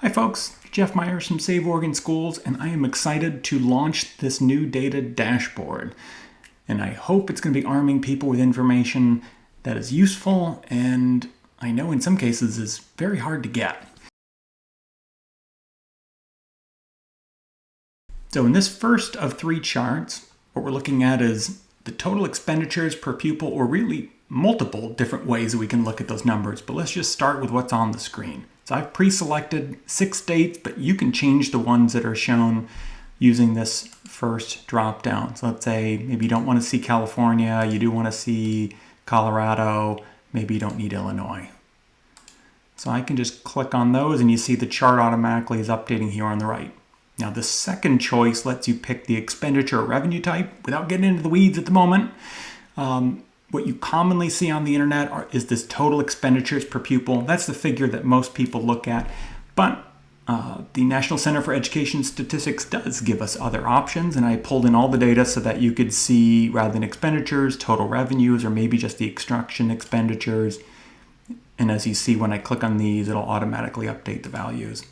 Hi folks, Jeff Myers from Save Oregon Schools, and I am excited to launch this new data dashboard. And I hope it's going to be arming people with information that is useful and I know in some cases is very hard to get. So in this first of three charts, what we're looking at is the total expenditures per pupil, or really multiple different ways that we can look at those numbers. But let's just start with what's on the screen. So I've pre-selected 6 states, but you can change the ones that are shown using this first drop down. So let's say maybe you don't want to see California, you do want to see Colorado, maybe you don't need Illinois. So I can just click on those and you see the chart automatically is updating here on the right. Now the second choice lets you pick the expenditure or revenue type without getting into the weeds at the moment. What you commonly see on the internet is this total expenditures per pupil. That's the figure that most people look at. But the National Center for Education Statistics does give us other options, and I pulled in all the data so that you could see, rather than expenditures, total revenues, or maybe just the instruction expenditures. And as you see, when I click on these, it'll automatically update the values.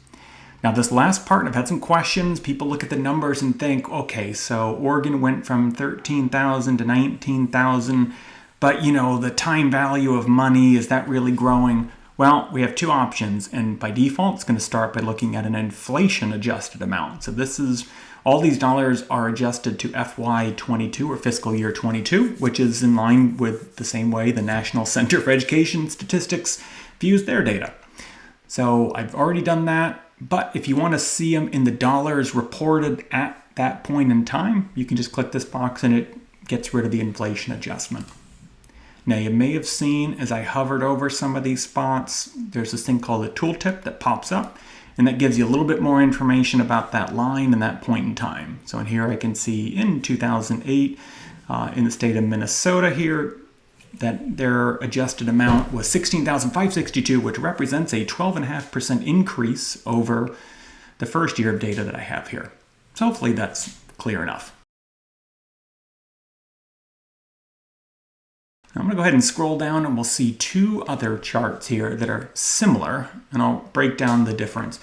Now this last part, I've had some questions. People look at the numbers and think, okay, so Oregon went from 13,000 to 19,000, but you know, the time value of money, is that really growing? Well, we have two options, and by default, it's going to start by looking at an inflation adjusted amount. So this is, all these dollars are adjusted to FY22 or fiscal year 22, which is in line with the same way the National Center for Education Statistics views their data. So I've already done that. But if you want to see them in the dollars reported at that point in time, you can just click this box and it gets rid of the inflation adjustment. Now you may have seen as I hovered over some of these spots, there's this thing called a tooltip that pops up, and that gives you a little bit more information about that line and that point in time. So in here I can see in 2008, in the state of Minnesota here, that their adjusted amount was $16,562, which represents a 12.5% increase over the first year of data that I have here. So hopefully that's clear enough. I'm going to go ahead and scroll down and we'll see two other charts here that are similar, and I'll break down the difference.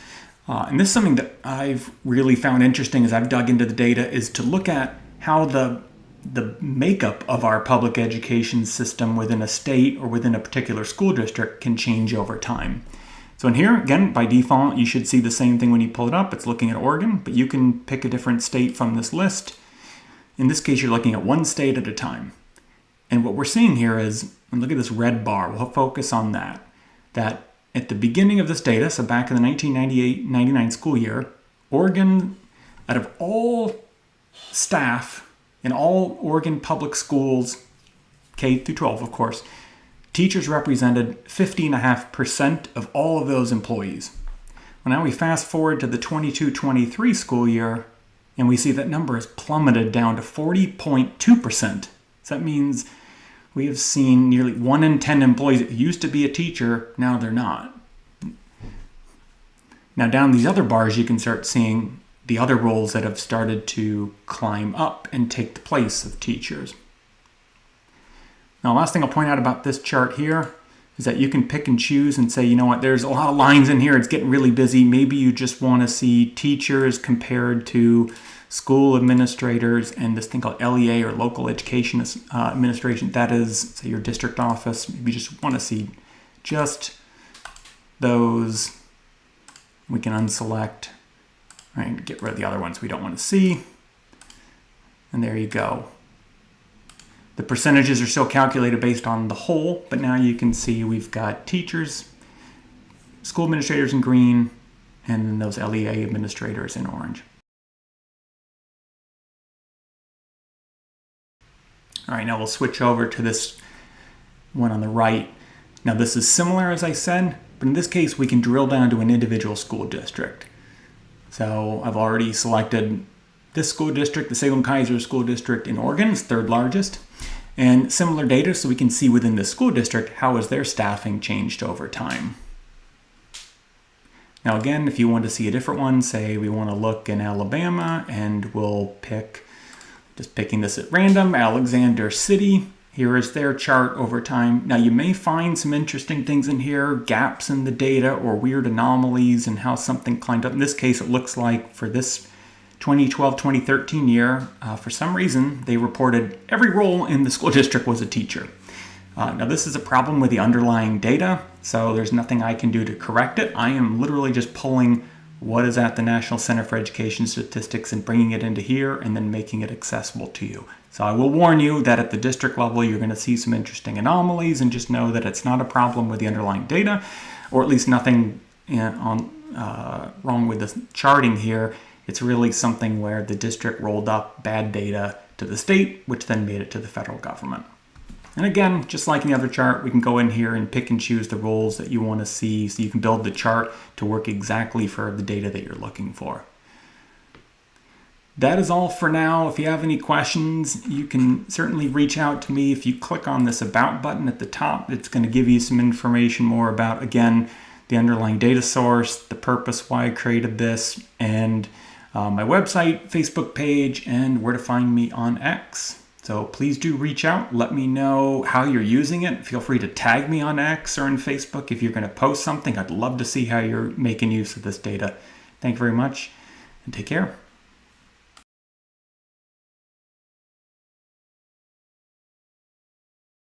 And this is something that I've really found interesting as I've dug into the data, is to look at how the makeup of our public education system within a state or within a particular school district can change over time. So in here, again, by default, you should see the same thing when you pull it up. It's looking at Oregon, but you can pick a different state from this list. In this case, you're looking at one state at a time. And what we're seeing here is, and look at this red bar, we'll focus on that at the beginning of this data, so back in the 1998-99 school year, Oregon, out of all staff in all Oregon public schools, K through 12, of course, teachers represented 50.5% of all of those employees. Well, now we fast forward to the 22-23 school year, and we see that number has plummeted down to 40.2%. So that means we have seen nearly 1 in 10 employees that used to be a teacher, now they're not. Now down these other bars, you can start seeing the other roles that have started to climb up and take the place of teachers. Now, last thing I'll point out about this chart here is that you can pick and choose and say, you know what, there's a lot of lines in here, it's getting really busy. Maybe you just want to see teachers compared to school administrators and this thing called LEA, or local education administration. That is, say, your district office. Maybe you just want to see just those. We can unselect. Right, get rid of the other ones we don't want to see. And there you go. The percentages are still calculated based on the whole, but now you can see we've got teachers, school administrators in green, and then those LEA administrators in orange. All right, now we'll switch over to this one on the right. Now this is similar, as I said, but in this case we can drill down to an individual school district. So I've already selected this school district, the Salem-Keizer School District in Oregon, is third largest. And similar data, so we can see within this school district, how has their staffing changed over time. Now again, if you want to see a different one, say we want to look in Alabama, and we'll pick, just picking this at random, Alexander City, Here is their chart over time. Now you may find some interesting things in here, gaps in the data or weird anomalies and how something climbed up. In this case, it looks like for this 2012-2013 year, for some reason, they reported every role in the school district was a teacher. Now this is a problem with the underlying data, so there's nothing I can do to correct it. I am literally just pulling what is at the National Center for Education Statistics and bringing it into here and then making it accessible to you. So I will warn you that at the district level, you're going to see some interesting anomalies, and just know that it's not a problem with the underlying data, or at least nothing wrong with the charting here. It's really something where the district rolled up bad data to the state, which then made it to the federal government. And again, just like in the other chart, we can go in here and pick and choose the roles that you want to see, so you can build the chart to work exactly for the data that you're looking for. That is all for now. If you have any questions, you can certainly reach out to me. If you click on this About button at the top, it's going to give you some information more about, again, the underlying data source, the purpose why I created this, and my website, Facebook page, and where to find me on X. So please do reach out. Let me know how you're using it. Feel free to tag me on X or on Facebook if you're going to post something. I'd love to see how you're making use of this data. Thank you very much, and take care.